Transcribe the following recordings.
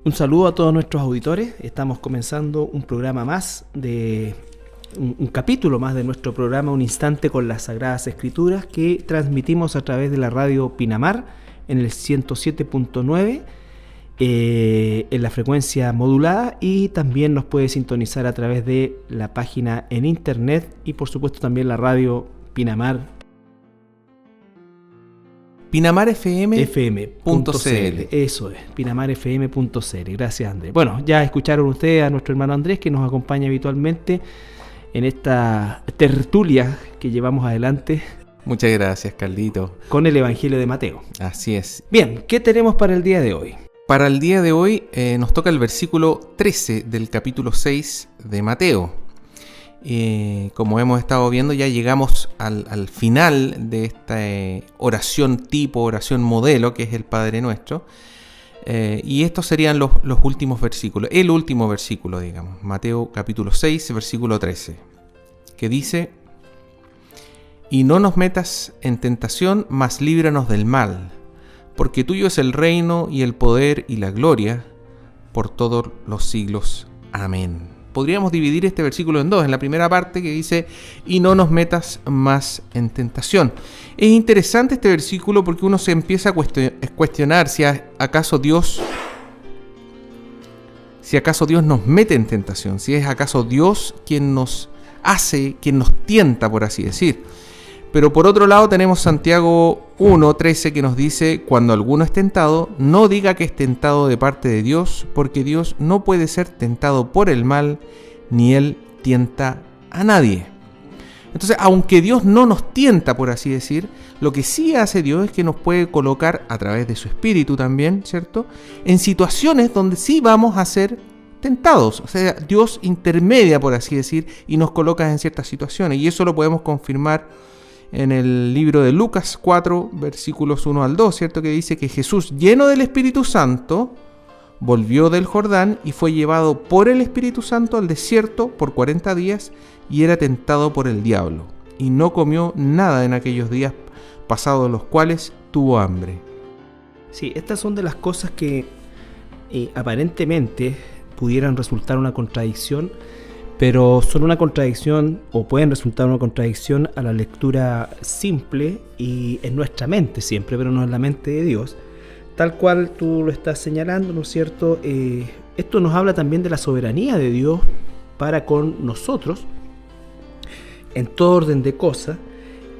Un saludo a todos nuestros auditores. Estamos comenzando un programa más un capítulo más de nuestro programa Un Instante con las Sagradas Escrituras, que transmitimos a través de la radio Pinamar en el 107.9 en la frecuencia modulada, y también nos puede sintonizar a través de la página en internet y por supuesto también la radio Pinamar. PinamarFM.cl. Eso es, PinamarFM.cl. Gracias, Andrés. Bueno, ya escucharon ustedes a nuestro hermano Andrés, que nos acompaña habitualmente en esta tertulia que llevamos adelante. Muchas gracias, Carlito. Con el Evangelio de Mateo. Así es. Bien, ¿qué tenemos para el día de hoy? Para el día de hoy nos toca el versículo 13 del capítulo 6 de Mateo. Como hemos estado viendo, ya llegamos al final de esta oración tipo, oración modelo, que es el Padre Nuestro. Y estos serían los últimos versículos, el último versículo, digamos, Mateo capítulo 6, versículo 13, que dice: y no nos metas en tentación, mas líbranos del mal, porque tuyo es el reino y el poder y la gloria por todos los siglos. Amén. Podríamos dividir este versículo en dos. En la primera parte, que dice: y no nos metas más en tentación. Es interesante este versículo porque uno se empieza a cuestionar si acaso Dios nos mete en tentación, si es acaso Dios quien nos tienta, por así decir. Pero por otro lado tenemos Santiago 1:13, que nos dice: cuando alguno es tentado, no diga que es tentado de parte de Dios, porque Dios no puede ser tentado por el mal, ni Él tienta a nadie. Entonces, aunque Dios no nos tienta, por así decir, lo que sí hace Dios es que nos puede colocar, a través de su Espíritu también, ¿cierto?, en situaciones donde sí vamos a ser tentados. O sea, Dios intermedia, por así decir, y nos coloca en ciertas situaciones. Y eso lo podemos confirmar en el libro de Lucas 4, versículos 1 al 2, ¿cierto?, que dice que Jesús, lleno del Espíritu Santo, volvió del Jordán y fue llevado por el Espíritu Santo al desierto por 40 días y era tentado por el diablo. Y no comió nada en aquellos días, pasados los cuales tuvo hambre. Sí, estas son de las cosas que aparentemente pudieran resultar una contradicción, pero son una contradicción, o pueden resultar una contradicción a la lectura simple y en nuestra mente siempre, pero no en la mente de Dios, tal cual tú lo estás señalando, ¿no es cierto? Esto nos habla también de la soberanía de Dios para con nosotros en todo orden de cosas,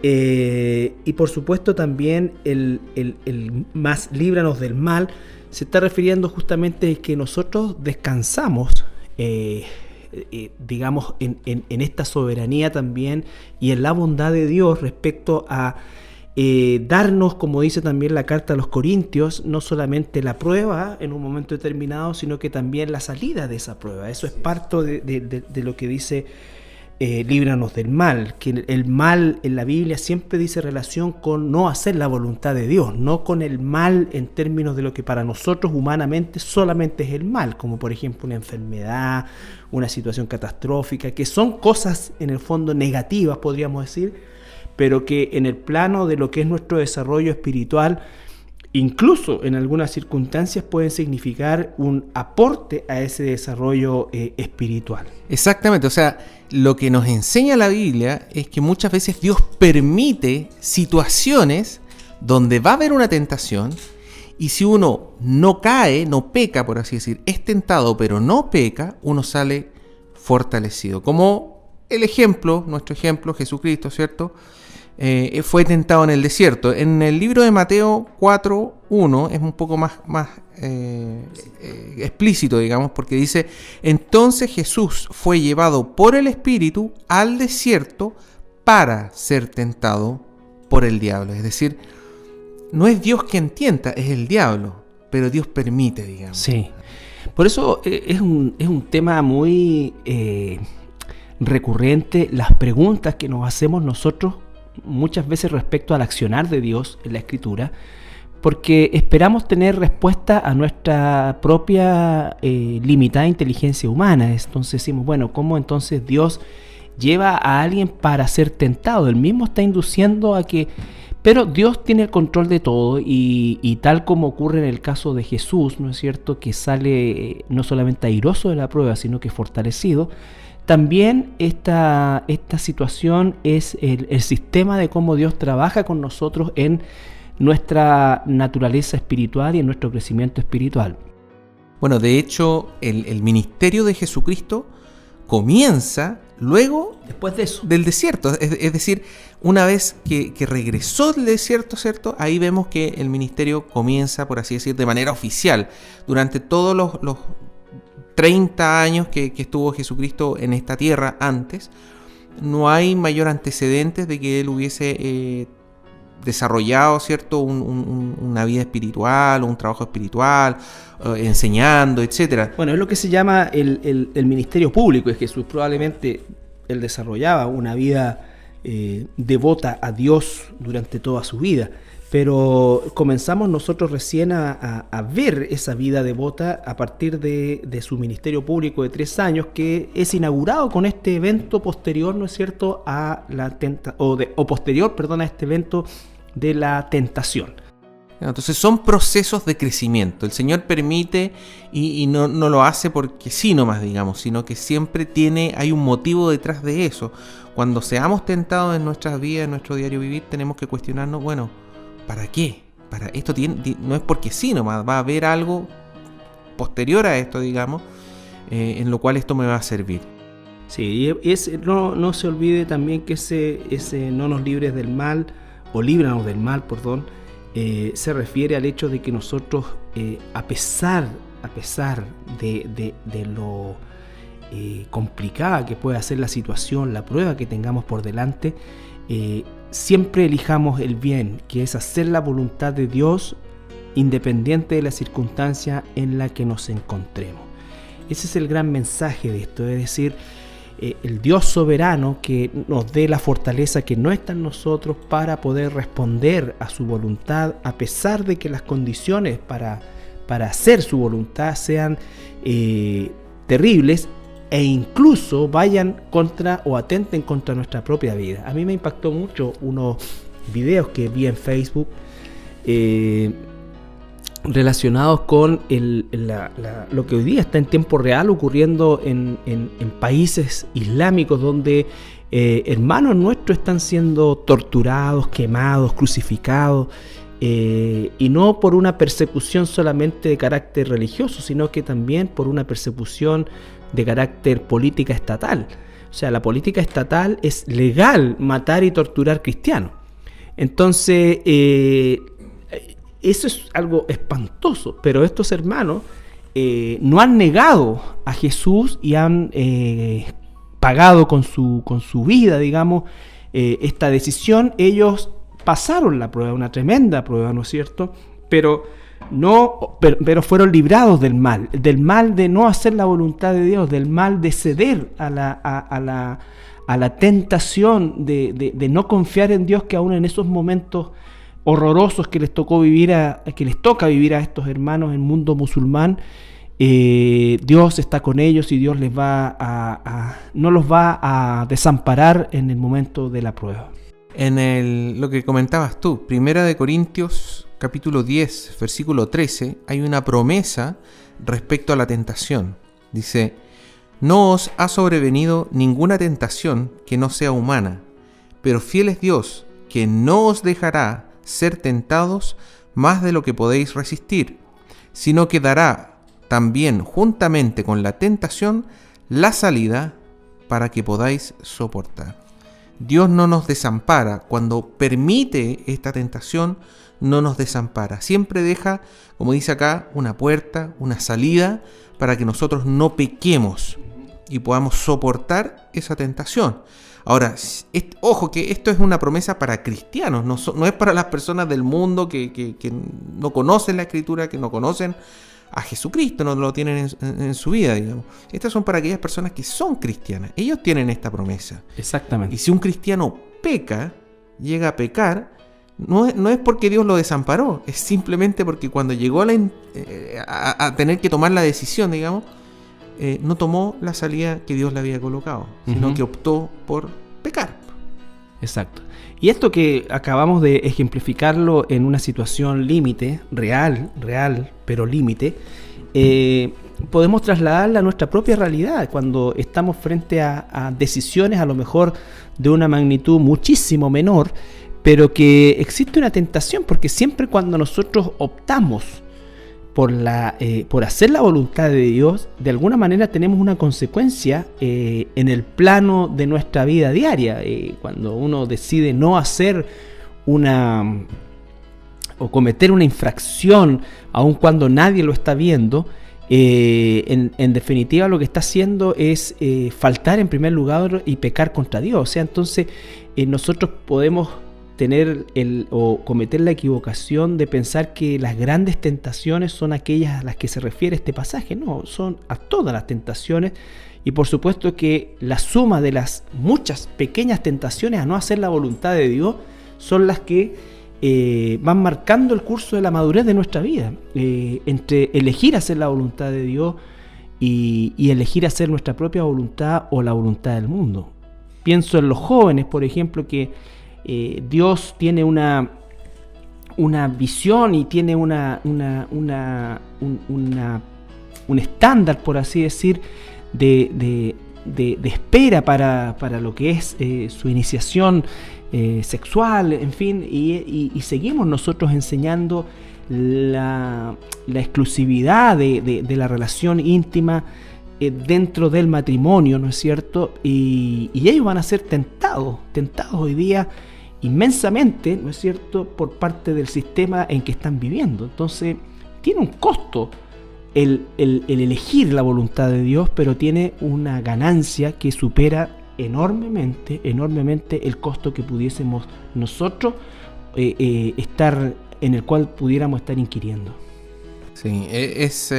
y por supuesto también el más líbranos del mal se está refiriendo justamente a que nosotros descansamos digamos en esta soberanía también y en la bondad de Dios respecto a darnos, como dice también la carta a los Corintios, no solamente la prueba en un momento determinado, sino que también la salida de esa prueba. Eso es parte de lo que dice líbranos del mal, que el mal en la Biblia siempre dice relación con no hacer la voluntad de Dios, no con el mal en términos de lo que para nosotros humanamente solamente es el mal, como por ejemplo una enfermedad, una situación catastrófica, que son cosas en el fondo negativas, podríamos decir, pero que en el plano de lo que es nuestro desarrollo espiritual, incluso en algunas circunstancias pueden significar un aporte a ese desarrollo espiritual. Exactamente, o sea, lo que nos enseña la Biblia es que muchas veces Dios permite situaciones donde va a haber una tentación, y si uno no cae, no peca, por así decir, es tentado pero no peca, uno sale fortalecido. Como el ejemplo, nuestro ejemplo, Jesucristo, ¿cierto?, fue tentado en el desierto. En el libro de Mateo 4:1 es un poco más explícito, digamos, porque dice: entonces Jesús fue llevado por el Espíritu al desierto para ser tentado por el diablo. Es decir, no es Dios quien tienta, es el diablo, pero Dios permite, digamos. Sí, por eso es un tema muy recurrente, las preguntas que nos hacemos nosotros muchas veces respecto al accionar de Dios en la Escritura, porque esperamos tener respuesta a nuestra propia limitada inteligencia humana. Entonces decimos, bueno, ¿cómo entonces Dios lleva a alguien para ser tentado? Él mismo está induciendo a que Pero Dios tiene el control de todo y tal como ocurre en el caso de Jesús, ¿no es cierto?, que sale no solamente airoso de la prueba, sino que fortalecido. También esta situación es el sistema de cómo Dios trabaja con nosotros en nuestra naturaleza espiritual y en nuestro crecimiento espiritual. Bueno, de hecho, el ministerio de Jesucristo comienza luego Después de eso. del desierto. Es decir, una vez que regresó del desierto, ¿cierto? Ahí vemos que el ministerio comienza, por así decir, de manera oficial. Durante todos los 30 años que estuvo Jesucristo en esta tierra antes, no hay mayor antecedentes de que él hubiese desarrollado, ¿cierto?, una vida espiritual, un trabajo espiritual, enseñando, etcétera. Bueno, es lo que se llama el ministerio público de Jesús. Probablemente él desarrollaba una vida devota a Dios durante toda su vida. Pero comenzamos nosotros recién a ver esa vida devota a partir de su ministerio público de 3 años, que es inaugurado con este evento posterior, ¿no es cierto?, a este evento de la tentación. Entonces son procesos de crecimiento. El Señor permite y no lo hace porque sí nomás, digamos, sino que siempre hay un motivo detrás de eso. Cuando seamos tentados en nuestras vidas, en nuestro diario vivir, tenemos que cuestionarnos, bueno, ¿para qué? Esto no es porque sí nomás, va a haber algo posterior a esto, digamos, en lo cual esto me va a servir. Sí, no se olvide también que ese no nos libres del mal, o líbranos del mal, perdón, se refiere al hecho de que nosotros, a pesar de lo complicada que pueda ser la situación, la prueba que tengamos por delante, siempre elijamos el bien, que es hacer la voluntad de Dios independiente de la circunstancia en la que nos encontremos. Ese es el gran mensaje de esto, es decir, el Dios soberano que nos dé la fortaleza que no está en nosotros para poder responder a su voluntad, a pesar de que las condiciones para hacer su voluntad sean terribles e incluso vayan contra o atenten contra nuestra propia vida. A mí me impactó mucho unos videos que vi en Facebook relacionados con lo que hoy día está en tiempo real ocurriendo en países islámicos donde hermanos nuestros están siendo torturados, quemados, crucificados, y no por una persecución solamente de carácter religioso, sino que también por una persecución de carácter política estatal. O sea, la política estatal es legal matar y torturar cristianos. Entonces, eso es algo espantoso, pero estos hermanos no han negado a Jesús y han pagado con su vida, digamos, esta decisión. Ellos pasaron la prueba, una tremenda prueba, ¿no es cierto? Pero fueron librados del mal de no hacer la voluntad de Dios, del mal de ceder a la tentación de no confiar en Dios, que aún en esos momentos horrorosos que les toca vivir a estos hermanos en el mundo musulmán, Dios está con ellos y Dios no los va a desamparar en el momento de la prueba. Lo que comentabas tú, 1 Corintios capítulo 10, versículo 13, hay una promesa respecto a la tentación. Dice: no os ha sobrevenido ninguna tentación que no sea humana, pero fiel es Dios, que no os dejará ser tentados más de lo que podéis resistir, sino que dará también juntamente con la tentación la salida para que podáis soportar. Dios no nos desampara. Cuando permite esta tentación, no nos desampara. Siempre deja, como dice acá, una puerta, una salida para que nosotros no pequemos y podamos soportar esa tentación. Ahora, ojo que esto es una promesa para cristianos, no es para las personas del mundo que no conocen la Escritura, que no conocen a Jesucristo, no lo tienen en su vida, digamos. Estas son para aquellas personas que son cristianas. Ellos tienen esta promesa. Exactamente. Y si un cristiano peca, llega a pecar, no es porque Dios lo desamparó, es simplemente porque cuando llegó a tener que tomar la decisión, digamos, no tomó la salida que Dios le había colocado, sino que optó por pecar. Exacto. Y esto que acabamos de ejemplificarlo en una situación límite, real, pero límite, podemos trasladarla a nuestra propia realidad cuando estamos frente a decisiones a lo mejor de una magnitud muchísimo menor, pero que existe una tentación, porque siempre cuando nosotros optamos por hacer la voluntad de Dios, de alguna manera tenemos una consecuencia en el plano de nuestra vida diaria. Cuando uno decide no hacer o cometer una infracción, aun cuando nadie lo está viendo, en definitiva lo que está haciendo es faltar en primer lugar y pecar contra Dios. O sea, entonces nosotros podemos tener o cometer la equivocación de pensar que las grandes tentaciones son aquellas a las que se refiere este pasaje. No, son a todas las tentaciones, y por supuesto que la suma de las muchas pequeñas tentaciones a no hacer la voluntad de Dios son las que van marcando el curso de la madurez de nuestra vida, entre elegir hacer la voluntad de Dios y elegir hacer nuestra propia voluntad o la voluntad del mundo. Pienso en los jóvenes, por ejemplo, que Dios tiene una visión y tiene un estándar, por así decir, de espera para lo que es su iniciación sexual, en fin, y seguimos nosotros enseñando la exclusividad de la relación íntima dentro del matrimonio, ¿no es cierto? Y ellos van a ser tentados hoy día inmensamente, ¿no es cierto?, por parte del sistema en que están viviendo. Entonces tiene un costo el elegir la voluntad de Dios, pero tiene una ganancia que supera enormemente el costo que pudiésemos nosotros en el cual pudiéramos estar inquiriendo. Sí, es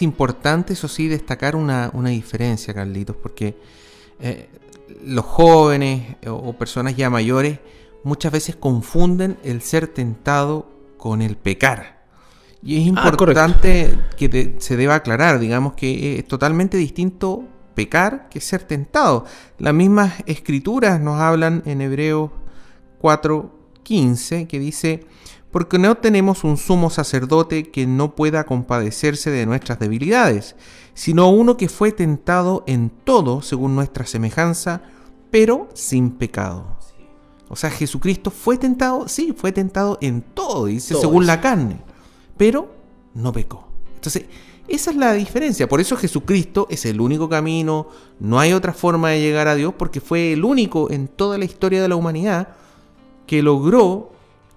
importante, eso sí, destacar una diferencia, Carlitos, porque los jóvenes o personas ya mayores muchas veces confunden el ser tentado con el pecar. Y es importante que se deba aclarar, digamos, que es totalmente distinto pecar que ser tentado. Las mismas escrituras nos hablan en Hebreos 4:15, que dice: porque no tenemos un sumo sacerdote que no pueda compadecerse de nuestras debilidades, sino uno que fue tentado en todo según nuestra semejanza, pero sin pecado. O sea, Jesucristo fue tentado, sí, fue tentado en todo, dice, según la carne, pero no pecó. Entonces, esa es la diferencia. Por eso Jesucristo es el único camino, no hay otra forma de llegar a Dios, porque fue el único en toda la historia de la humanidad que logró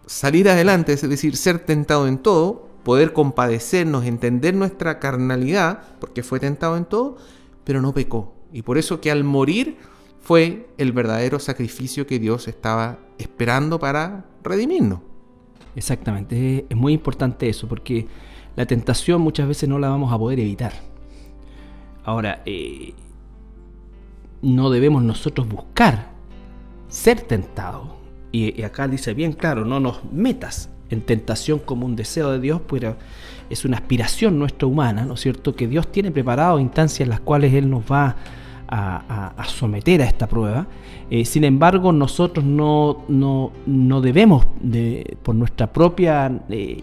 salir adelante, es decir, ser tentado en todo, poder compadecernos, entender nuestra carnalidad, porque fue tentado en todo, pero no pecó. Y por eso que al morir fue el verdadero sacrificio que Dios estaba esperando para redimirnos. Exactamente, es muy importante eso, porque la tentación muchas veces no la vamos a poder evitar. Ahora, no debemos nosotros buscar ser tentados. Y acá dice bien claro, no nos metas en tentación como un deseo de Dios, pero es una aspiración nuestra humana, ¿no es cierto? Que Dios tiene preparado instancias en las cuales Él nos va a someter a esta prueba. Sin embargo, nosotros no debemos, por nuestra propia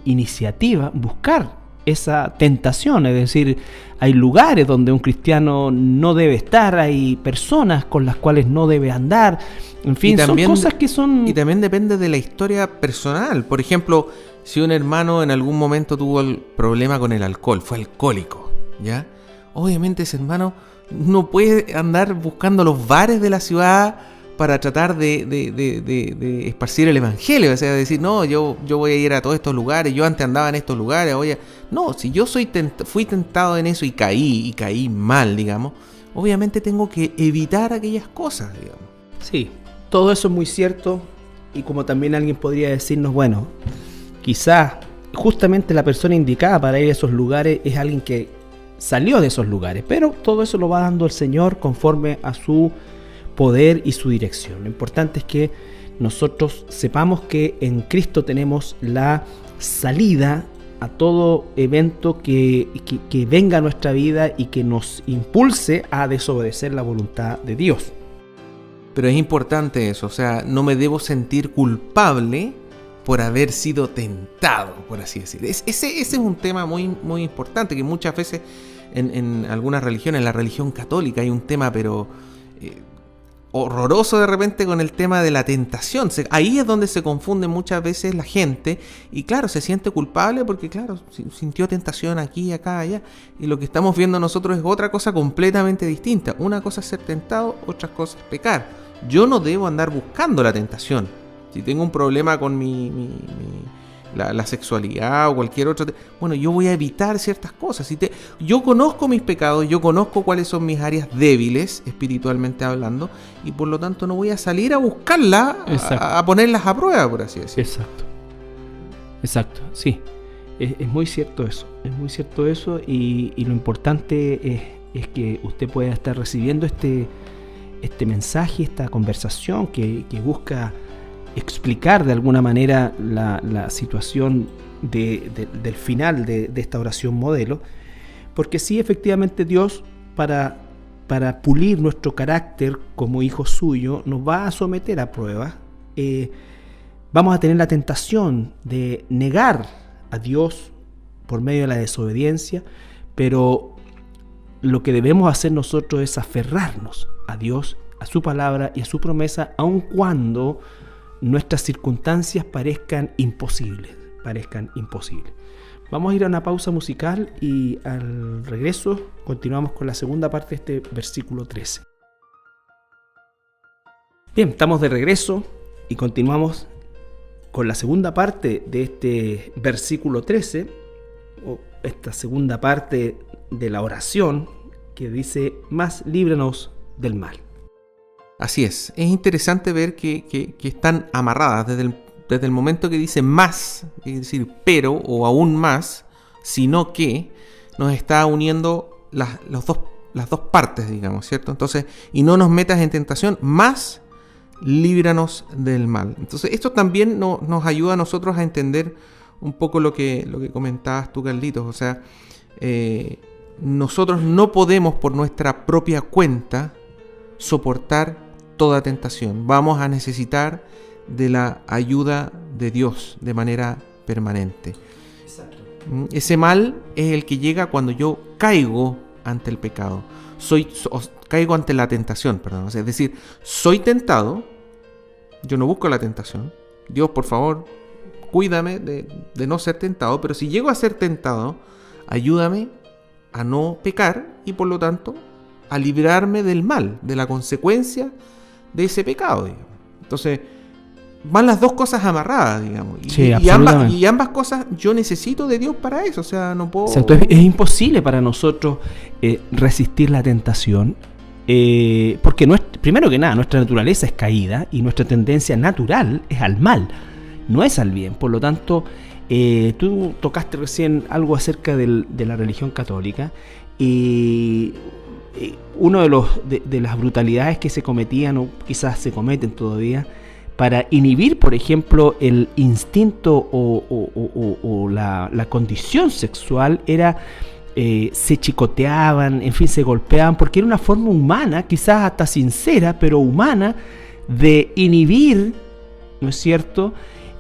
iniciativa, buscar esa tentación. Es decir, hay lugares donde un cristiano no debe estar, hay personas con las cuales no debe andar. En fin, también, son cosas que son... Y también depende de la historia personal. Por ejemplo, si un hermano en algún momento tuvo el problema con el alcohol, fue alcohólico, ¿ya? Obviamente ese hermano no puede andar buscando los bares de la ciudad para tratar de esparcir el evangelio. O sea, decir, no, yo voy a ir a todos estos lugares, yo antes andaba en estos lugares, no, si yo fui tentado en eso y caí mal, digamos, obviamente tengo que evitar aquellas cosas, digamos. Sí, todo eso es muy cierto, y como también alguien podría decirnos, bueno, quizás justamente la persona indicada para ir a esos lugares es alguien que salió de esos lugares, pero todo eso lo va dando el Señor conforme a su poder y su dirección. Lo importante es que nosotros sepamos que en Cristo tenemos la salida a todo evento que venga a nuestra vida y que nos impulse a desobedecer la voluntad de Dios. Pero es importante eso, o sea, no me debo sentir culpable por haber sido tentado, por así decir. Ese es un tema muy, muy importante, que muchas veces en algunas religiones, en la religión católica hay un tema, pero horroroso de repente con el tema de la tentación. Ahí es donde se confunde muchas veces la gente y claro, se siente culpable porque claro, sintió tentación aquí, acá, allá, y lo que estamos viendo nosotros es otra cosa completamente distinta. Una cosa es ser tentado, otra cosa es pecar. Yo no debo andar buscando la tentación. Si tengo un problema con la sexualidad o cualquier otro, bueno, yo voy a evitar ciertas cosas. Yo conozco mis pecados, yo conozco cuáles son mis áreas débiles, espiritualmente hablando, y por lo tanto no voy a salir a buscarlas, a ponerlas a prueba, por así decirlo. Exacto, sí. Es muy cierto eso, y lo importante es que usted pueda estar recibiendo este mensaje, esta conversación que busca explicar de alguna manera la situación del final de esta oración modelo, porque sí, efectivamente Dios para pulir nuestro carácter como hijo suyo nos va a someter a pruebas. Vamos a tener la tentación de negar a Dios por medio de la desobediencia, pero lo que debemos hacer nosotros es aferrarnos a Dios, a su palabra y a su promesa, aun cuando nuestras circunstancias parezcan imposibles. Vamos a ir a una pausa musical y al regreso continuamos con la segunda parte de este versículo 13. Bien, estamos de regreso y continuamos con la segunda parte de este versículo 13, o esta segunda parte de la oración que dice: más líbranos del mal. Así es interesante ver que están amarradas desde el momento que dice más, es decir, pero o aún más, sino que nos está uniendo las dos partes, digamos, ¿cierto? Entonces, y no nos metas en tentación, más líbranos del mal. Entonces, esto también nos ayuda a nosotros a entender un poco lo que comentabas tú, Carlitos. O sea, nosotros no podemos por nuestra propia cuenta soportar toda tentación. Vamos a necesitar de la ayuda de Dios de manera permanente. Exacto. Ese mal es el que llega cuando yo caigo ante el pecado. Caigo ante la tentación, perdón. Es decir, soy tentado, yo no busco la tentación. Dios, por favor, cuídame de no ser tentado, pero si llego a ser tentado, ayúdame a no pecar y por lo tanto a librarme del mal, de la consecuencia de ese pecado, digamos. Entonces, van las dos cosas amarradas, digamos. Sí, y ambas cosas yo necesito de Dios para eso, o sea, no puedo... Exacto, es imposible para nosotros resistir la tentación, porque primero que nada, nuestra naturaleza es caída y nuestra tendencia natural es al mal, no es al bien. Por lo tanto, tú tocaste recién algo acerca de la religión católica, y uno de las brutalidades que se cometían, o quizás se cometen todavía, para inhibir, por ejemplo, el instinto o la condición sexual, era se chicoteaban, en fin, se golpeaban, porque era una forma humana, quizás hasta sincera, pero humana, de inhibir, ¿no es cierto?,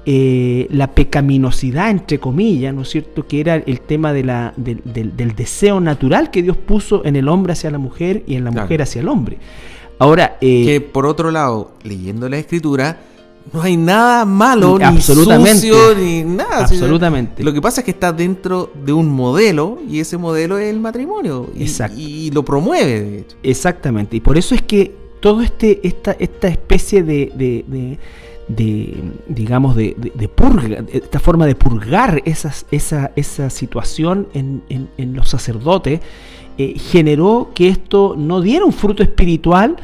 la pecaminosidad, entre comillas, ¿no es cierto?, que era el tema del deseo natural que Dios puso en el hombre hacia la mujer y en la mujer hacia el hombre. Ahora, que por otro lado, leyendo la Escritura, no hay nada malo, ni absolutamente, sucio, ni nada. Absolutamente. Lo que pasa es que está dentro de un modelo, y ese modelo es el matrimonio. Y lo promueve, de hecho. Exactamente. Y por eso es que todo esta especie de purga, esta forma de purgar esa situación en los sacerdotes, generó que esto no diera un fruto espiritual,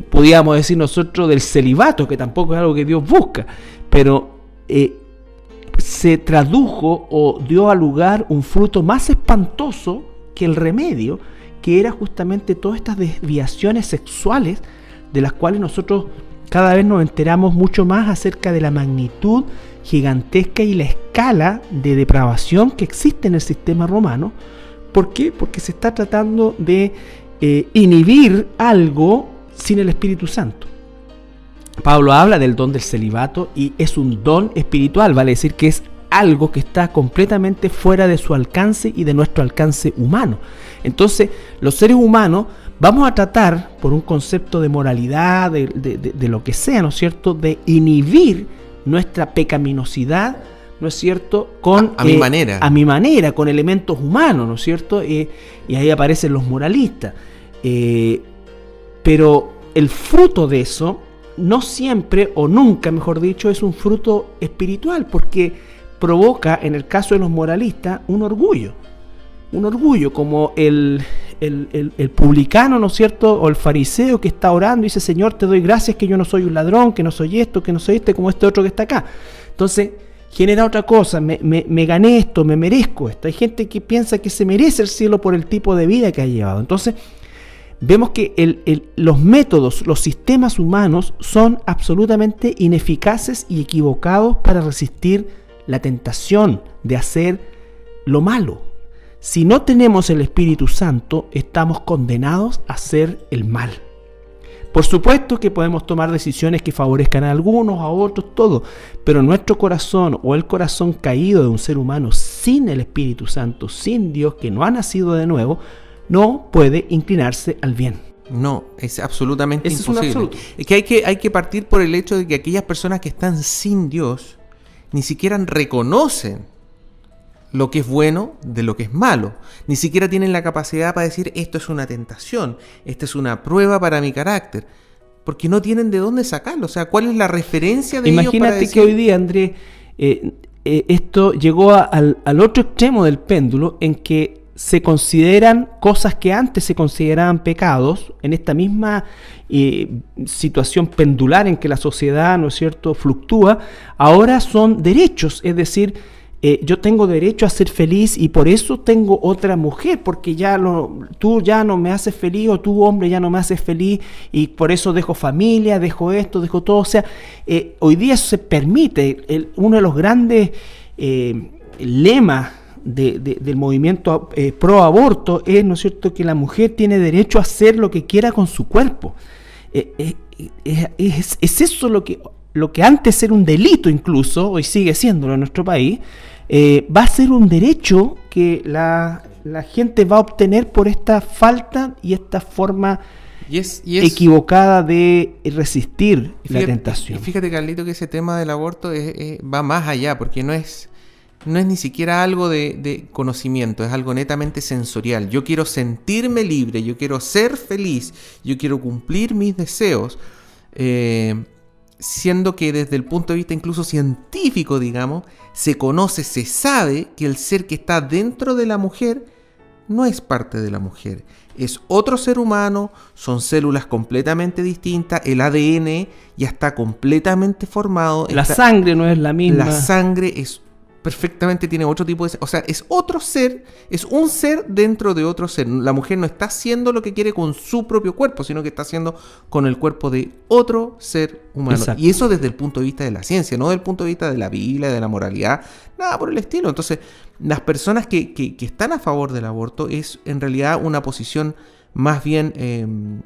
podríamos decir nosotros, del celibato, que tampoco es algo que Dios busca, pero se tradujo o dio a lugar un fruto más espantoso que el remedio, que era justamente todas estas desviaciones sexuales, de las cuales nosotros cada vez nos enteramos mucho más acerca de la magnitud gigantesca y la escala de depravación que existe en el sistema romano. ¿Por qué? Porque se está tratando de inhibir algo sin el Espíritu Santo. Pablo habla del don del celibato y es un don espiritual, vale decir que es algo que está completamente fuera de su alcance y de nuestro alcance humano. Entonces, los seres humanos vamos a tratar, por un concepto de moralidad, de lo que sea, ¿no es cierto?, de inhibir nuestra pecaminosidad, ¿no es cierto?, con a mi manera. A mi manera, con elementos humanos, ¿no es cierto? Y ahí aparecen los moralistas. Pero el fruto de eso no siempre, o nunca, mejor dicho, es un fruto espiritual, porque provoca, en el caso de los moralistas, un orgullo como el publicano, ¿no es cierto?, o el fariseo que está orando y dice: Señor, te doy gracias que yo no soy un ladrón, que no soy esto, que no soy como este otro que está acá. Entonces, genera otra cosa, me gané esto, me merezco esto. Hay gente que piensa que se merece el cielo por el tipo de vida que ha llevado. Entonces, vemos que los métodos, los sistemas humanos son absolutamente ineficaces y equivocados para resistir la tentación de hacer lo malo. Si no tenemos el Espíritu Santo, estamos condenados a hacer el mal. Por supuesto que podemos tomar decisiones que favorezcan a algunos, a otros, todo, pero nuestro corazón o el corazón caído de un ser humano sin el Espíritu Santo, sin Dios, que no ha nacido de nuevo, no puede inclinarse al bien. No, es absolutamente imposible. Es un absoluto. Es que hay que partir por el hecho de que aquellas personas que están sin Dios ni siquiera reconocen lo que es bueno de lo que es malo. Ni siquiera tienen la capacidad para decir: esto es una tentación, esta es una prueba para mi carácter. Porque no tienen de dónde sacarlo. O sea, ¿cuál es la referencia de ellos para Imagínate decir? que hoy día, Andrés, esto llegó al otro extremo del péndulo, en que se consideran cosas que antes se consideraban pecados, en esta misma situación pendular en que la sociedad, ¿no es cierto?, fluctúa, ahora son derechos. Es decir, yo tengo derecho a ser feliz y por eso tengo otra mujer, porque tú ya no me haces feliz, o tú, hombre, ya no me haces feliz, y por eso dejo familia, dejo esto, dejo todo. O sea, hoy día eso se permite. Uno de los grandes lemas del movimiento pro aborto es, ¿no es cierto?, que la mujer tiene derecho a hacer lo que quiera con su cuerpo. Es eso lo que antes era un delito, incluso hoy sigue siéndolo en nuestro país. Va a ser un derecho que la gente va a obtener por esta falta y esta forma equivocada de resistir la tentación. Y fíjate, Carlito, que ese tema del aborto va más allá, porque no es ni siquiera algo de conocimiento, es algo netamente sensorial. Yo quiero sentirme libre, yo quiero ser feliz, yo quiero cumplir mis deseos, siendo que desde el punto de vista incluso científico, digamos, se conoce, se sabe que el ser que está dentro de la mujer no es parte de la mujer, es otro ser humano, son células completamente distintas, el ADN ya está completamente formado. La sangre no es la misma. La sangre perfectamente tiene otro tipo de... O sea, es otro ser, es un ser dentro de otro ser. La mujer no está haciendo lo que quiere con su propio cuerpo, sino que está haciendo con el cuerpo de otro ser humano. Exacto. Y eso desde el punto de vista de la ciencia, no desde el punto de vista de la Biblia, de la moralidad, nada por el estilo. Entonces, las personas que están a favor del aborto es en realidad una posición más bien,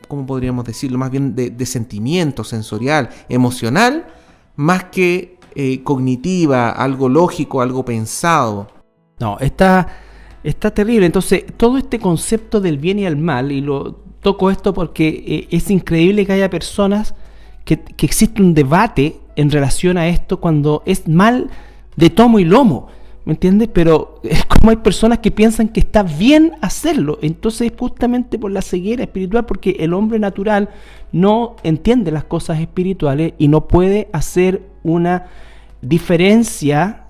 ¿cómo podríamos decirlo? Más bien de sentimiento sensorial, emocional, más que cognitiva, algo lógico, algo pensado. No, está terrible. Entonces, todo este concepto del bien y el mal, y lo toco esto porque es increíble que haya personas que existe un debate en relación a esto cuando es mal de tomo y lomo, ¿me entiendes? Pero es como hay personas que piensan que está bien hacerlo. Entonces, es justamente por la ceguera espiritual, porque el hombre natural no entiende las cosas espirituales y no puede hacer una diferencia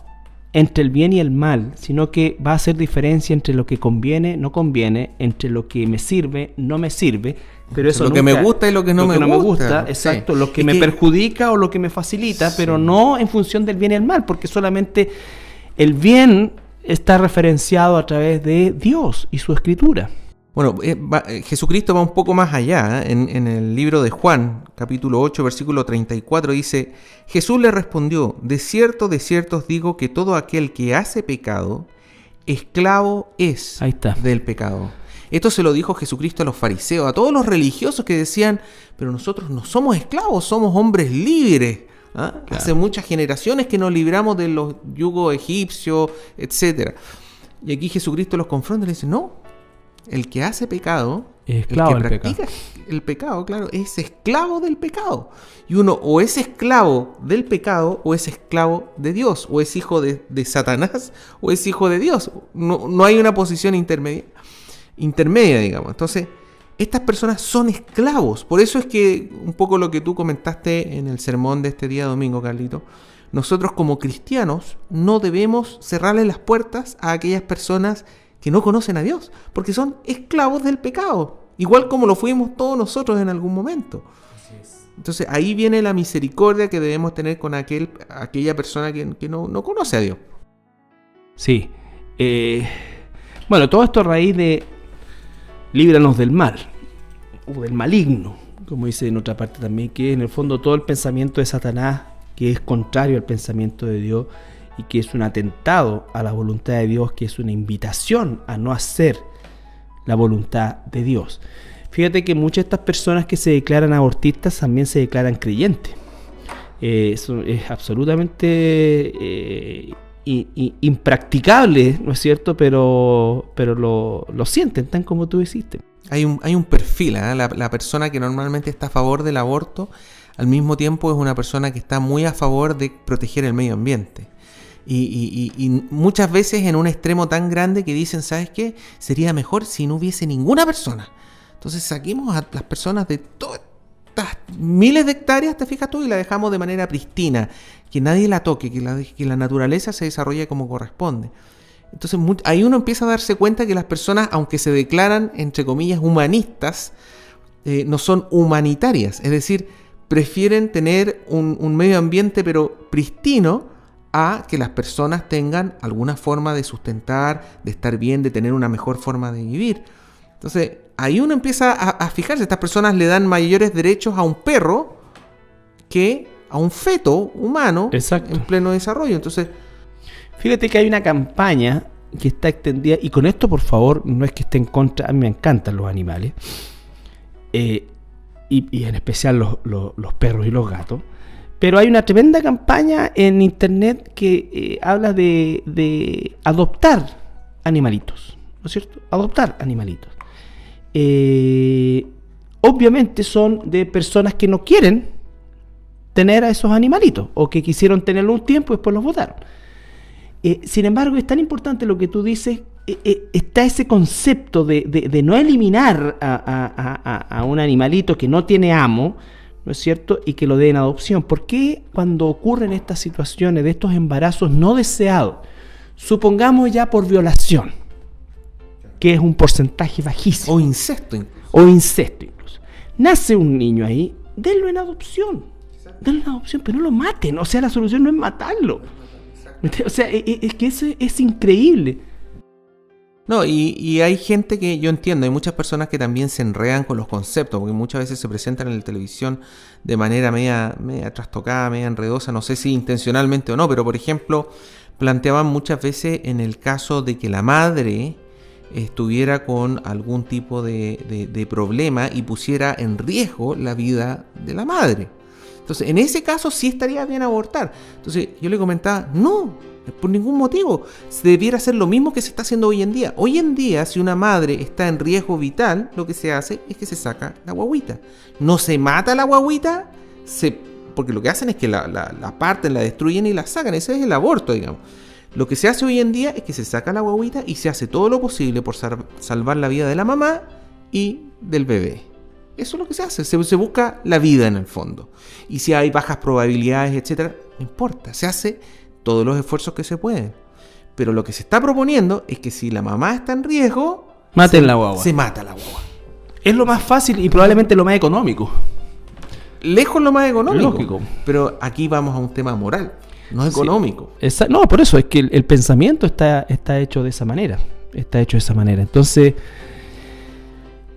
entre el bien y el mal, sino que va a hacer diferencia entre lo que conviene, no conviene, entre lo que me sirve, no me sirve, pero eso lo que me gusta y lo que no me gusta. Exacto, sí. Lo que me perjudica o lo que me facilita, sí. Pero no en función del bien y el mal, porque solamente el bien está referenciado a través de Dios y su escritura. Bueno, Jesucristo va un poco más allá. En el libro de Juan, capítulo 8, versículo 34, dice: Jesús le respondió: de cierto os digo que todo aquel que hace pecado esclavo es Ahí está. del pecado. Esto se lo dijo Jesucristo a los fariseos, a todos los religiosos que decían, pero nosotros no somos esclavos, somos hombres libres. ¿Ah? Claro. Hace muchas generaciones que nos libramos de los yugos egipcios, etc. Y aquí Jesucristo los confronta y le dice, no, el que hace pecado, Es esclavo el que del practica el pecado, claro, es esclavo del pecado. Y uno o es esclavo del pecado o es esclavo de Dios, o es hijo de Satanás o es hijo de Dios. No hay una posición intermedia, digamos. Entonces, estas personas son esclavos. Por eso es que un poco lo que tú comentaste en el sermón de este día domingo, Carlito, nosotros como cristianos no debemos cerrarle las puertas a aquellas personas que no conocen a Dios, porque son esclavos del pecado, igual como lo fuimos todos nosotros en algún momento. Entonces ahí viene la misericordia que debemos tener con aquella persona que no conoce a Dios. Sí. Bueno, todo esto a raíz de líbranos del mal, o del maligno, como dice en otra parte también, que en el fondo todo el pensamiento de Satanás, que es contrario al pensamiento de Dios, y que es un atentado a la voluntad de Dios, que es una invitación a no hacer la voluntad de Dios. Fíjate que muchas de estas personas que se declaran abortistas también se declaran creyentes. Eso es absolutamente impracticable, ¿no es cierto? Pero lo sienten, tan como tú dijiste. Hay un perfil, ¿eh? La persona que normalmente está a favor del aborto, al mismo tiempo es una persona que está muy a favor de proteger el medio ambiente. Y muchas veces en un extremo tan grande que dicen, ¿sabes qué? Sería mejor si no hubiese ninguna persona. Entonces saquemos a las personas de todas estas miles de hectáreas, te fijas tú, y la dejamos de manera pristina, que nadie la toque, que la naturaleza se desarrolle como corresponde. Entonces ahí uno empieza a darse cuenta que las personas, aunque se declaran, entre comillas, humanistas, no son humanitarias. Es decir, prefieren tener un medio ambiente pero pristino a que las personas tengan alguna forma de sustentar, de estar bien, de tener una mejor forma de vivir. Entonces, ahí uno empieza a fijarse, estas personas le dan mayores derechos a un perro que a un feto humano. Exacto. En pleno desarrollo. Entonces, fíjate que hay una campaña que está extendida, y con esto, por favor, no es que esté en contra, a mí me encantan los animales, y en especial los perros y los gatos. Pero hay una tremenda campaña en internet que habla de adoptar animalitos, ¿no es cierto? Adoptar animalitos. Obviamente son de personas que no quieren tener a esos animalitos, o que quisieron tenerlo un tiempo y después los botaron. Sin embargo, es tan importante lo que tú dices, está ese concepto de no eliminar a un animalito que no tiene amo, ¿no es cierto? Y que lo den en adopción. ¿Por qué cuando ocurren estas situaciones de estos embarazos no deseados, supongamos ya por violación, que es un porcentaje bajísimo, o incesto incluso. o incesto incluso, nace un niño ahí, denlo en adopción, pero no lo maten? O sea, la solución no es matarlo. O sea, es que eso es increíble. No, y hay gente que yo entiendo, hay muchas personas que también se enredan con los conceptos, porque muchas veces se presentan en la televisión de manera media trastocada, media enredosa, no sé si intencionalmente o no, pero por ejemplo, planteaban muchas veces en el caso de que la madre estuviera con algún tipo de problema y pusiera en riesgo la vida de la madre. Entonces, en ese caso sí estaría bien abortar. Entonces, yo le comentaba, no, por ningún motivo. Se debiera hacer lo mismo que se está haciendo hoy en día. Hoy en día, si una madre está en riesgo vital, lo que se hace es que se saca la guagüita. No se mata la guagüita, porque lo que hacen es que la parten, la destruyen y la sacan. Ese es el aborto, digamos. Lo que se hace hoy en día es que se saca la guagüita y se hace todo lo posible por salvar la vida de la mamá y del bebé. Eso es lo que se hace, se busca la vida en el fondo. Y si hay bajas probabilidades, etcétera, no importa, se hace todos los esfuerzos que se pueden. Pero lo que se está proponiendo es que si la mamá está en riesgo, maten la guagua. Se mata la guagua. Es lo más fácil y probablemente lo más económico. Lejos lo más económico. Lógico. Pero aquí vamos a un tema moral, no económico. Sí. No, por eso es que el pensamiento está hecho de esa manera. Está hecho de esa manera. Entonces,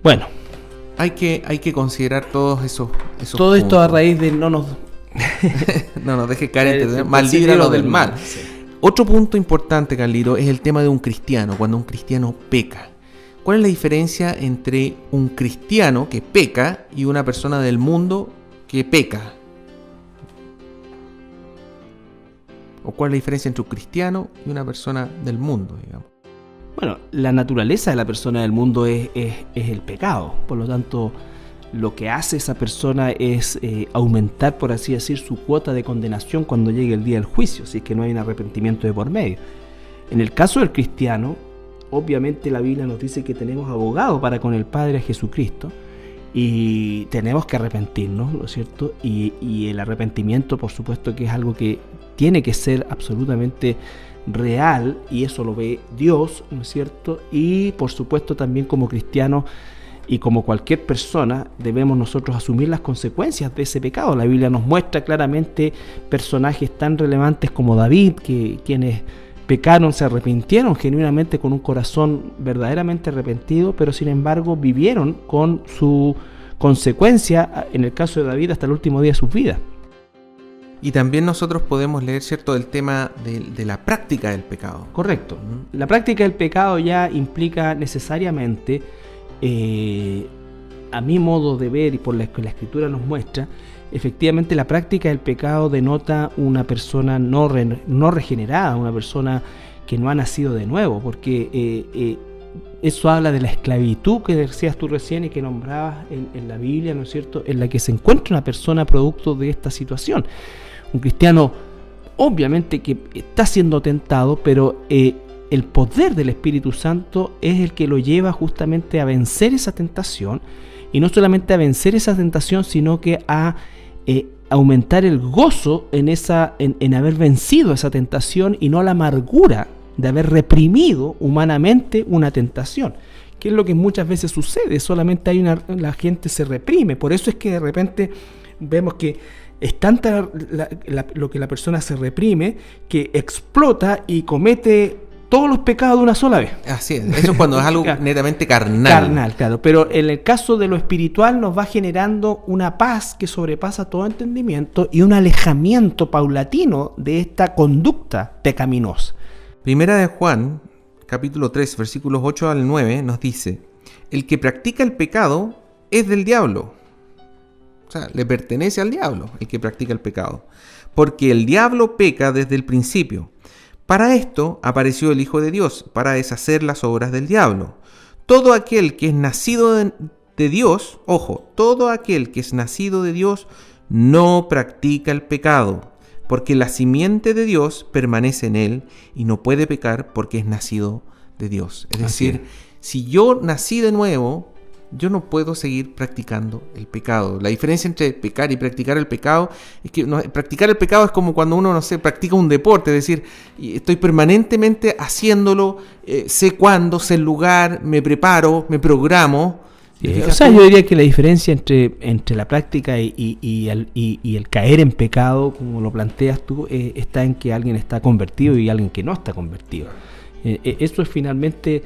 bueno. Hay que considerar todos esos todo puntos. Esto a raíz de no nos deje caer mal líbranos del mal. Sí. Otro punto importante, Carlito, es el tema de un cristiano, cuando un cristiano peca. ¿Cuál es la diferencia entre un cristiano que peca y una persona del mundo que peca? ¿O cuál es la diferencia entre un cristiano y una persona del mundo, digamos? Bueno, la naturaleza de la persona del mundo es el pecado. Por lo tanto, lo que hace esa persona es aumentar, por así decir, su cuota de condenación cuando llegue el día del juicio, si es que no hay un arrepentimiento de por medio. En el caso del cristiano, obviamente la Biblia nos dice que tenemos abogado para con el Padre, Jesucristo, y tenemos que arrepentirnos, ¿no es cierto? Y el arrepentimiento, por supuesto, que es algo que tiene que ser absolutamente real, y eso lo ve Dios, ¿no es cierto? Y por supuesto también como cristianos y como cualquier persona debemos nosotros asumir las consecuencias de ese pecado. La Biblia nos muestra claramente personajes tan relevantes como David, que quienes pecaron, se arrepintieron genuinamente con un corazón verdaderamente arrepentido, pero sin embargo vivieron con su consecuencia, en el caso de David, hasta el último día de sus vidas. Y también nosotros podemos leer, ¿cierto?, el tema de la práctica del pecado. Correcto. La práctica del pecado ya implica necesariamente, a mi modo de ver y por lo que la Escritura nos muestra, efectivamente la práctica del pecado denota una persona no regenerada, una persona que no ha nacido de nuevo, porque eso habla de la esclavitud que decías tú recién y que nombrabas en la Biblia, ¿no es cierto?, en la que se encuentra una persona producto de esta situación. Un cristiano obviamente que está siendo tentado, pero el poder del Espíritu Santo es el que lo lleva justamente a vencer esa tentación, y no solamente a vencer esa tentación, sino que a aumentar el gozo en haber vencido esa tentación y no la amargura de haber reprimido humanamente una tentación, que es lo que muchas veces sucede. Solamente la gente se reprime. Por eso es que de repente vemos que es tanta lo que la persona se reprime que explota y comete todos los pecados de una sola vez. Así es, eso es cuando es algo netamente carnal. Carnal, claro. Pero en el caso de lo espiritual nos va generando una paz que sobrepasa todo entendimiento y un alejamiento paulatino de esta conducta pecaminosa. Primera de Juan, capítulo 3, versículos 8 al 9, nos dice: el que practica el pecado es del diablo. O sea, le pertenece al diablo el que practica el pecado. Porque el diablo peca desde el principio. Para esto apareció el Hijo de Dios, para deshacer las obras del diablo. Todo aquel que es nacido de Dios, ojo, todo aquel que es nacido de Dios no practica el pecado, porque la simiente de Dios permanece en él y no puede pecar porque es nacido de Dios. Es decir, si yo nací de nuevo, yo no puedo seguir practicando el pecado. La diferencia entre pecar y practicar el pecado es que practicar el pecado es como cuando uno, practica un deporte, es decir, estoy permanentemente haciéndolo, sé cuándo, sé el lugar, me preparo, me programo. O sea, yo diría que la diferencia entre la práctica y el caer en pecado, como lo planteas tú, está en que alguien está convertido y alguien que no está convertido. Eso es finalmente...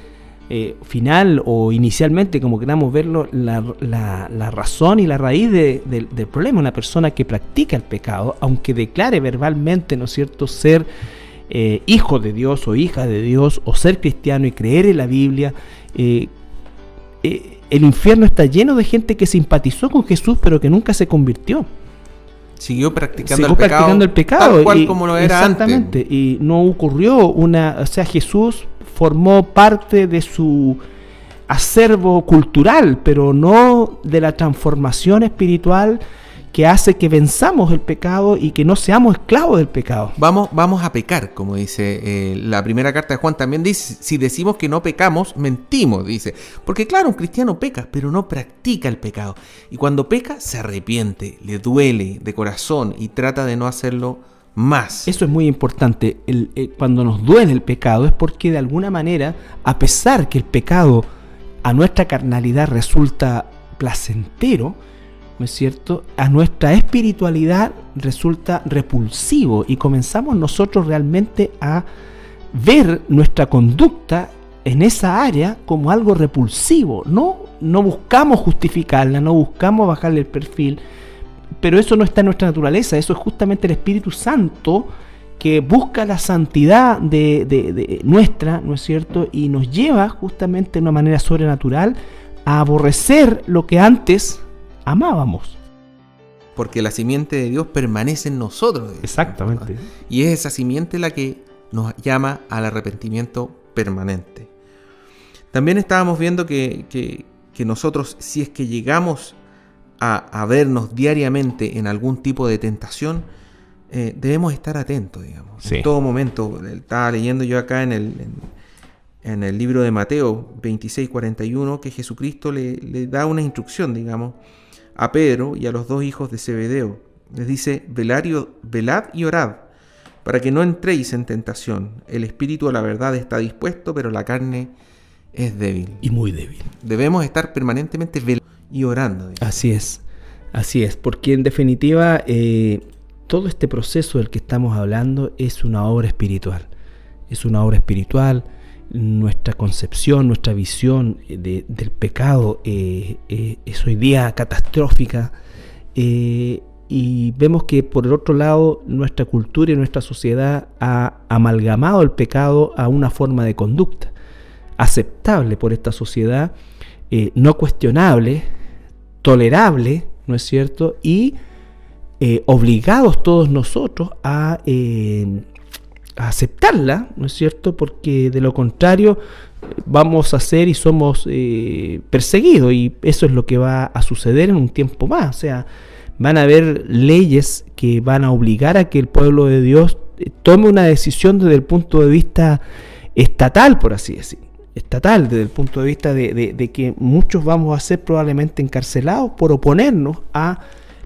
final o inicialmente, como queramos verlo, la razón y la raíz del problema. Una persona que practica el pecado, aunque declare verbalmente, ¿no es cierto?, ser hijo de Dios o hija de Dios, o ser cristiano y creer en la Biblia, el infierno está lleno de gente que simpatizó con Jesús pero que nunca se convirtió. Siguió practicando el pecado tal cual como lo era exactamente, antes. Y no ocurrió Jesús formó parte de su acervo cultural, pero no de la transformación espiritual que hace que venzamos el pecado y que no seamos esclavos del pecado. Vamos a pecar, como dice la primera carta de Juan. También dice, si decimos que no pecamos, mentimos, dice. Porque claro, un cristiano peca, pero no practica el pecado. Y cuando peca, se arrepiente, le duele de corazón y trata de no hacerlo más. Eso es muy importante. Cuando nos duele el pecado es porque de alguna manera, a pesar que el pecado a nuestra carnalidad resulta placentero, ¿no es cierto?, a nuestra espiritualidad resulta repulsivo y comenzamos nosotros realmente a ver nuestra conducta en esa área como algo repulsivo. No buscamos justificarla, no buscamos bajarle el perfil, pero eso no está en nuestra naturaleza. Eso es justamente el Espíritu Santo que busca la santidad de nuestra, ¿no es cierto? Y nos lleva justamente de una manera sobrenatural a aborrecer lo que antes amábamos. Porque la simiente de Dios permanece en nosotros. Exactamente. Y es esa simiente la que nos llama al arrepentimiento permanente. También estábamos viendo que nosotros, si es que llegamos a vernos diariamente en algún tipo de tentación, debemos estar atentos, digamos. Sí. En todo momento. Estaba leyendo yo acá en el libro de Mateo 26:41 que Jesucristo le da una instrucción, digamos, a Pedro y a los dos hijos de Zebedeo. Les dice: velad y orad, para que no entréis en tentación. El espíritu a la verdad está dispuesto, pero la carne es débil. Y muy débil. Debemos estar permanentemente velando y orando, digamos. Así es, porque en definitiva todo este proceso del que estamos hablando es una obra espiritual. Es una obra espiritual. Nuestra concepción, nuestra visión del pecado es hoy día catastrófica, y vemos que por el otro lado nuestra cultura y nuestra sociedad ha amalgamado el pecado a una forma de conducta aceptable por esta sociedad, no cuestionable, tolerable, ¿no es cierto? Y obligados todos nosotros a aceptarla, ¿no es cierto? Porque de lo contrario vamos a ser y somos perseguidos, y eso es lo que va a suceder en un tiempo más. O sea, van a haber leyes que van a obligar a que el pueblo de Dios tome una decisión desde el punto de vista estatal, por así decir. Estatal, desde el punto de vista de que muchos vamos a ser probablemente encarcelados por oponernos a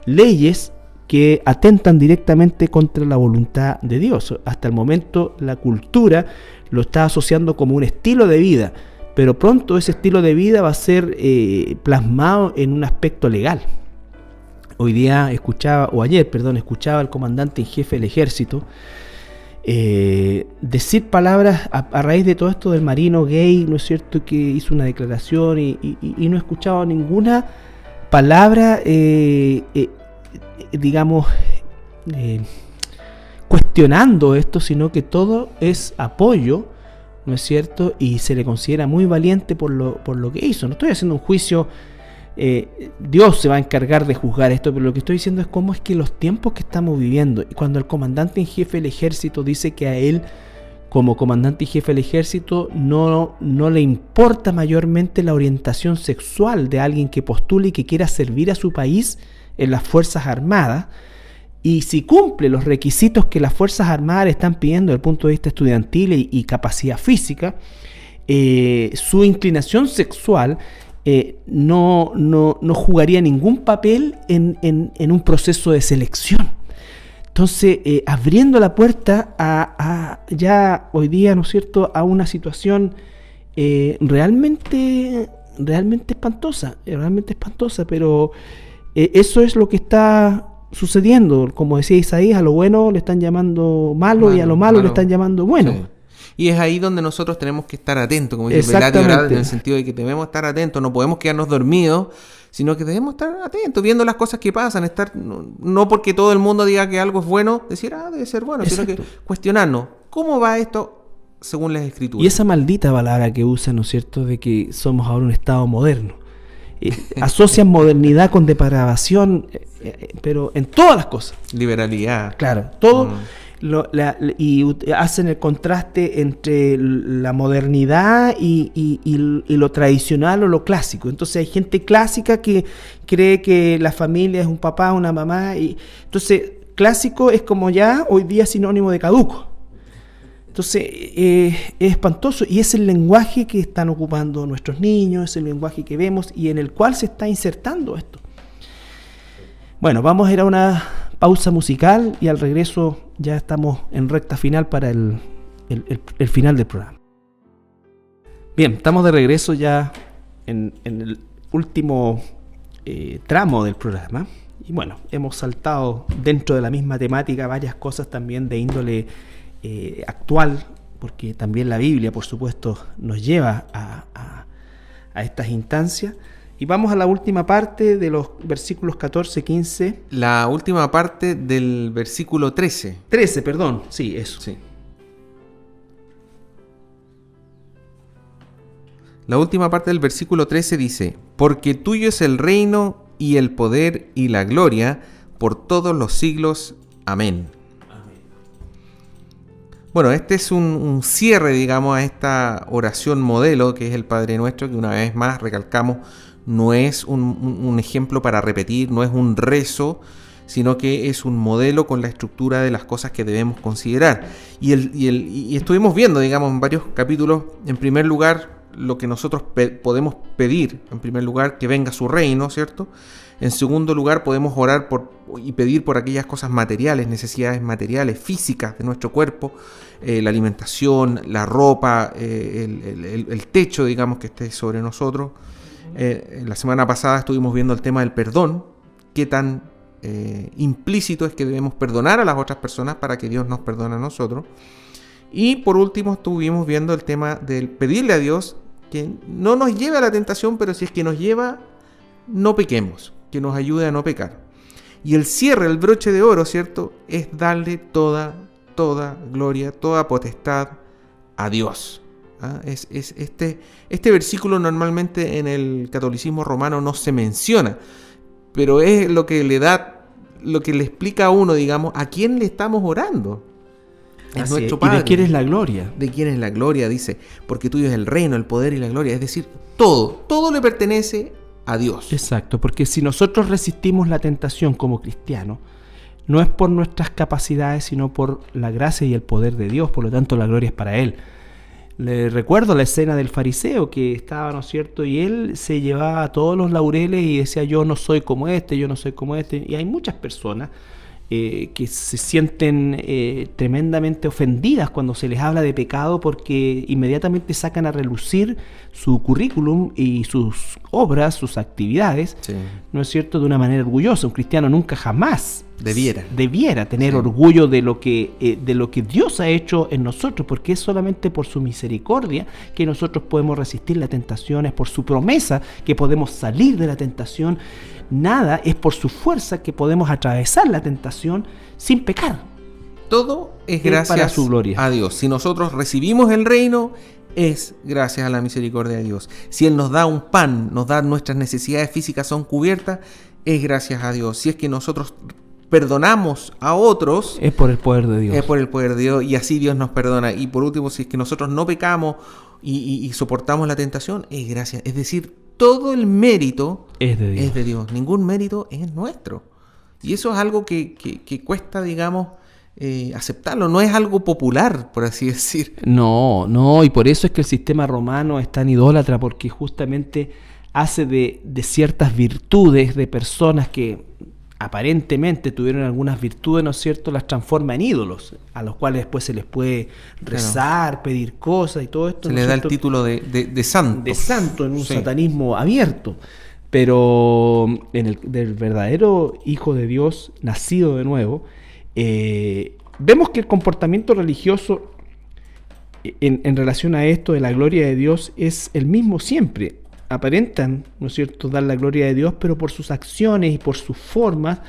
leyes que atentan directamente contra la voluntad de Dios. Hasta el momento la cultura lo está asociando como un estilo de vida, pero pronto ese estilo de vida va a ser plasmado en un aspecto legal. Ayer escuchaba al comandante en jefe del ejército decir palabras a raíz de todo esto del marino gay, ¿no es cierto?, que hizo una declaración y no he escuchado ninguna palabra cuestionando esto, sino que todo es apoyo, ¿no es cierto? Y se le considera muy valiente por lo que hizo. No estoy haciendo un juicio, Dios se va a encargar de juzgar esto, pero lo que estoy diciendo es cómo es que los tiempos que estamos viviendo, y cuando el comandante en jefe del ejército dice que a él, como comandante y jefe del ejército, no le importa mayormente la orientación sexual de alguien que postule y que quiera servir a su país en las Fuerzas Armadas, y si cumple los requisitos que las Fuerzas Armadas están pidiendo desde el punto de vista estudiantil y capacidad física, su inclinación sexual no jugaría ningún papel en un proceso de selección. Entonces, abriendo la puerta a ya hoy día, ¿no es cierto?, a una situación realmente espantosa, pero eso es lo que está sucediendo. Como decía Isaías, a lo bueno le están llamando malo, y a lo malo le están llamando bueno. Sí. Y es ahí donde nosotros tenemos que estar atentos, como dice velad y orad, en el sentido de que debemos estar atentos, no podemos quedarnos dormidos, sino que debemos estar atentos, viendo las cosas que pasan, no porque todo el mundo diga que algo es bueno, decir, debe ser bueno, Exacto. Sino que cuestionarnos, ¿cómo va esto según las Escrituras? Y esa maldita palabra que usan, ¿no es cierto?, de que somos ahora un estado moderno. Asocian modernidad con depravación, pero en todas las cosas. Liberalidad. Claro, todo. Y hacen el contraste entre la modernidad y lo tradicional o lo clásico. Entonces hay gente clásica que cree que la familia es un papá, una mamá, y entonces clásico es como ya hoy día sinónimo de caduco. Entonces es espantoso, y es el lenguaje que están ocupando nuestros niños, es el lenguaje que vemos y en el cual se está insertando esto. Bueno, vamos a ir a una pausa musical y al regreso ya estamos en recta final para el final del programa. Bien, estamos de regreso ya en el último tramo del programa. Y bueno, hemos saltado dentro de la misma temática varias cosas también de índole actual, porque también la Biblia, por supuesto, nos lleva a estas instancias. Y vamos a la última parte de los versículos 14, 15. La última parte del versículo 13. 13, perdón. Sí, eso. Sí. La última parte del versículo 13 dice: porque tuyo es el reino y el poder y la gloria por todos los siglos. Amén. Bueno, este es un cierre, digamos, a esta oración modelo que es el Padre Nuestro, que una vez más recalcamos, no es un ejemplo para repetir, no es un rezo, sino que es un modelo con la estructura de las cosas que debemos considerar. Y estuvimos viendo, digamos, en varios capítulos, en primer lugar, lo que nosotros podemos pedir, en primer lugar, que venga su reino, ¿cierto? En segundo lugar, podemos orar y pedir por aquellas cosas materiales, necesidades materiales, físicas de nuestro cuerpo, la alimentación, la ropa, el techo, digamos, que esté sobre nosotros. La semana pasada estuvimos viendo el tema del perdón, qué tan implícito es que debemos perdonar a las otras personas para que Dios nos perdone a nosotros. Y por último estuvimos viendo el tema del pedirle a Dios que no nos lleve a la tentación, pero si es que nos lleva, no pequemos, que nos ayude a no pecar. Y el cierre, el broche de oro, ¿cierto? Es darle toda gloria, toda potestad a Dios. ¿Ah? Este versículo normalmente en el catolicismo romano no se menciona, pero es lo que le explica a uno, digamos, a quién le estamos orando. Es nuestro Padre. ¿Y de quién es la gloria? ¿De quién es la gloria? Dice, porque tuyo es el reino, el poder y la gloria. Es decir, todo le pertenece a Dios. Exacto, porque si nosotros resistimos la tentación como cristianos, no es por nuestras capacidades, sino por la gracia y el poder de Dios. Por lo tanto, la gloria es para Él. Le recuerdo la escena del fariseo que estaba, ¿no es cierto? Y él se llevaba todos los laureles y decía, yo no soy como este, yo no soy como este. Y hay muchas personas que se sienten tremendamente ofendidas cuando se les habla de pecado, porque inmediatamente sacan a relucir su currículum y sus obras, sus actividades, Sí. ¿no es cierto?, de una manera orgullosa. Un cristiano nunca jamás debiera tener Sí. orgullo de lo que Dios ha hecho en nosotros, porque es solamente por su misericordia que nosotros podemos resistir la tentación, es por su promesa que podemos salir de la tentación. Nada es por su fuerza que podemos atravesar la tentación sin pecar. Todo es gracias para su gloria. a Dios. Si nosotros recibimos el reino, es gracias a la misericordia de Dios. Si Él nos da un pan, nos da nuestras necesidades físicas son cubiertas, es gracias a Dios. Si es que nosotros perdonamos a otros, Es por el poder de Dios. es por el poder de Dios, y así Dios nos perdona. Y por último, si es que nosotros no pecamos y soportamos la tentación, es gracias. Es decir, todo el mérito Es de Dios. es de Dios. Ningún mérito es nuestro. Y eso es algo que cuesta, digamos, aceptarlo. No es algo popular, por así decir. No, y por eso es que el sistema romano es tan idólatra, porque justamente hace de ciertas virtudes de personas que aparentemente tuvieron algunas virtudes, ¿no es cierto?, las transforma en ídolos, a los cuales después se les puede rezar, pedir cosas y todo esto. Se ¿no le es da el cierto?, título de santo. de santo en un Sí. satanismo abierto. Pero del verdadero Hijo de Dios, nacido de nuevo, vemos que el comportamiento religioso en relación a esto de la gloria de Dios es el mismo siempre. Aparentan, ¿no es cierto?, dar la gloria de Dios, pero por sus acciones y por sus formas,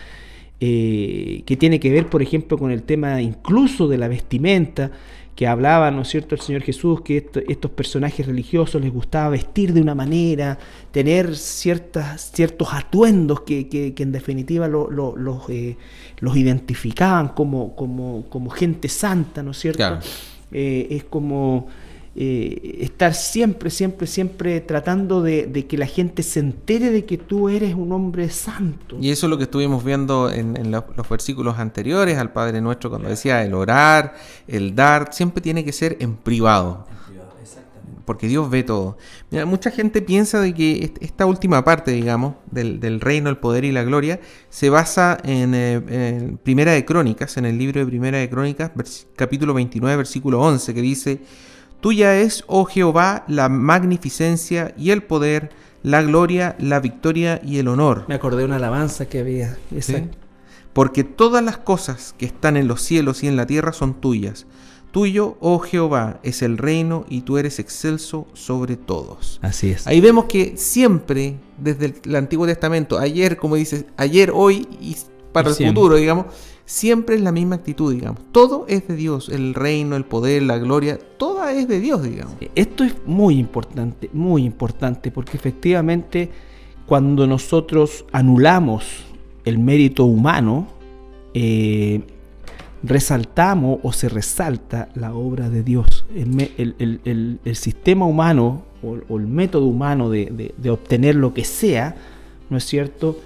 que tiene que ver, por ejemplo, con el tema incluso de la vestimenta, que hablaba, ¿no es cierto?, el Señor Jesús, que estos personajes religiosos les gustaba vestir de una manera, tener ciertos atuendos que en definitiva los identificaban como gente santa, ¿no es cierto? Claro. Es como estar siempre tratando de que la gente se entere de que tú eres un hombre santo. Y eso es lo que estuvimos viendo en los versículos anteriores al Padre Nuestro, cuando decía el orar, el dar, siempre tiene que ser en privado. Porque Dios ve todo. Mira, mucha gente piensa de que esta última parte, digamos, del reino, el poder y la gloria, se basa en Primera de Crónicas, en el libro de Primera de Crónicas, capítulo 29, versículo 11, que dice: tuya es, oh Jehová, la magnificencia y el poder, la gloria, la victoria y el honor. Me acordé de una alabanza que había. ¿Sí? Porque todas las cosas que están en los cielos y en la tierra son tuyas. Tuyo, oh Jehová, es el reino y tú eres excelso sobre todos. Así es. Ahí vemos que siempre, desde el Antiguo Testamento, ayer, como dices, ayer, hoy y para el futuro, digamos, siempre es la misma actitud, digamos. Todo es de Dios, el reino, el poder, la gloria, toda es de Dios, digamos. Esto es muy importante, porque efectivamente cuando nosotros anulamos el mérito humano, resaltamos o se resalta la obra de Dios. El sistema humano o el método humano de obtener lo que sea, ¿no es cierto?,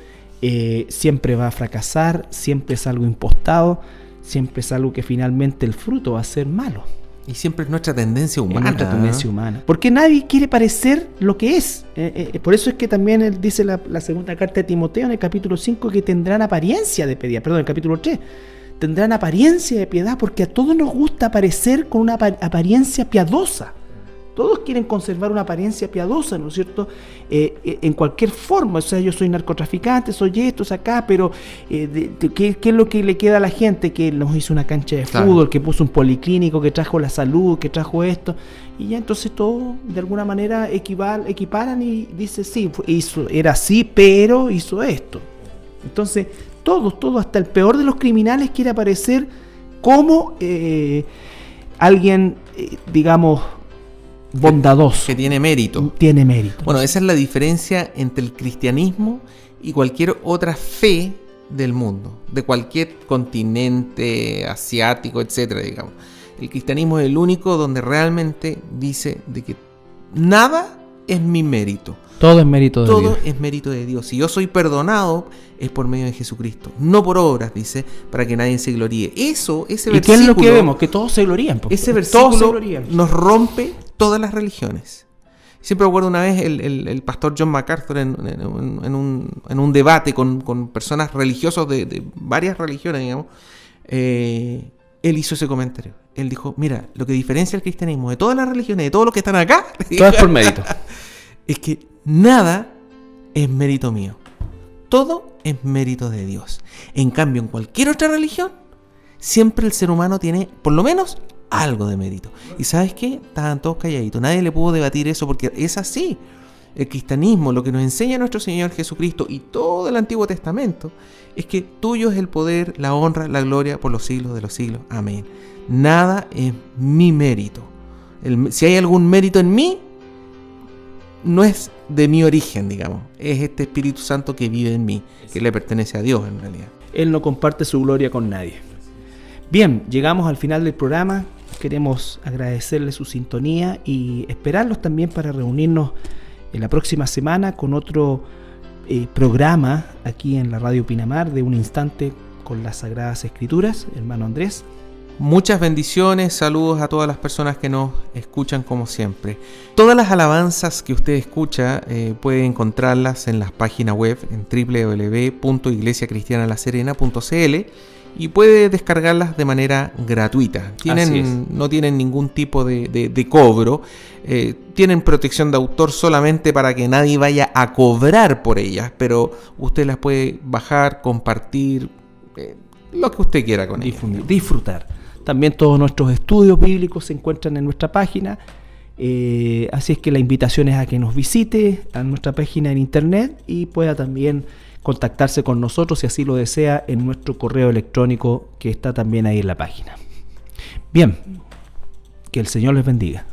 siempre va a fracasar, siempre es algo impostado, siempre es algo que finalmente el fruto va a ser malo. Y siempre es nuestra tendencia humana. Porque nadie quiere parecer lo que es. Por eso es que también él dice la segunda carta de Timoteo en el capítulo 5 que tendrán apariencia de piedad. Perdón, el capítulo 3. Tendrán apariencia de piedad porque a todos nos gusta parecer con una apariencia piadosa. Todos quieren conservar una apariencia piadosa, ¿no es cierto? En cualquier forma. O sea, yo soy narcotraficante, soy esto, es acá, pero ¿qué es lo que le queda a la gente? Que nos hizo una cancha de fútbol, que puso un policlínico, que trajo la salud, que trajo esto. Y ya entonces todo de alguna manera equiparan y dice, sí, era así, pero hizo esto. Entonces, todo, hasta el peor de los criminales quiere aparecer como alguien, digamos, bondadoso. Que tiene mérito. Tiene mérito. Bueno, esa es la diferencia entre el cristianismo y cualquier otra fe del mundo, de cualquier continente asiático, etcétera, digamos. El cristianismo es el único donde realmente dice de que nada es mi mérito. Todo es mérito de Dios. Todo es mérito de Dios. Si yo soy perdonado, es por medio de Jesucristo. No por obras, dice, para que nadie se gloríe. Ese versículo... ¿Y qué es lo que vemos? Que todos se glorían. Ese versículo nos rompe todas las religiones. Siempre recuerdo una vez el pastor John MacArthur en un debate con personas religiosas de varias religiones, digamos. Él hizo ese comentario. Él dijo, mira, lo que diferencia el cristianismo de todas las religiones, de todos los que están acá... Todo es por mérito. Es que nada es mérito mío. Todo es mérito de Dios. En cambio, en cualquier otra religión, siempre el ser humano tiene, por lo menos, algo de mérito. ¿Y sabes qué? Estaban todos calladitos. Nadie le pudo debatir eso porque es así. El cristianismo, lo que nos enseña nuestro Señor Jesucristo y todo el Antiguo Testamento, es que tuyo es el poder, la honra, la gloria por los siglos de los siglos. Amén. Nada es mi mérito. Si hay algún mérito en mí, no es de mi origen, digamos. Es este Espíritu Santo que vive en mí, que le pertenece a Dios en realidad. Él no comparte su gloria con nadie. Bien, llegamos al final del programa. Queremos agradecerle su sintonía y esperarlos también para reunirnos en la próxima semana con otro programa aquí en la Radio Pinamar de Un Instante con las Sagradas Escrituras. Hermano Andrés. Muchas bendiciones, saludos a todas las personas que nos escuchan como siempre. Todas las alabanzas que usted escucha puede encontrarlas en la página web en www.iglesiacristianalaserena.cl y puede descargarlas de manera gratuita. No tienen ningún tipo de cobro. Tienen protección de autor solamente para que nadie vaya a cobrar por ellas, pero usted las puede bajar, compartir, lo que usted quiera con ellas. Disfrutar. También todos nuestros estudios bíblicos se encuentran en nuestra página. Así es que la invitación es a que nos visite a nuestra página en internet y pueda también contactarse con nosotros si así lo desea en nuestro correo electrónico que está también ahí en la página. Bien, que el Señor les bendiga.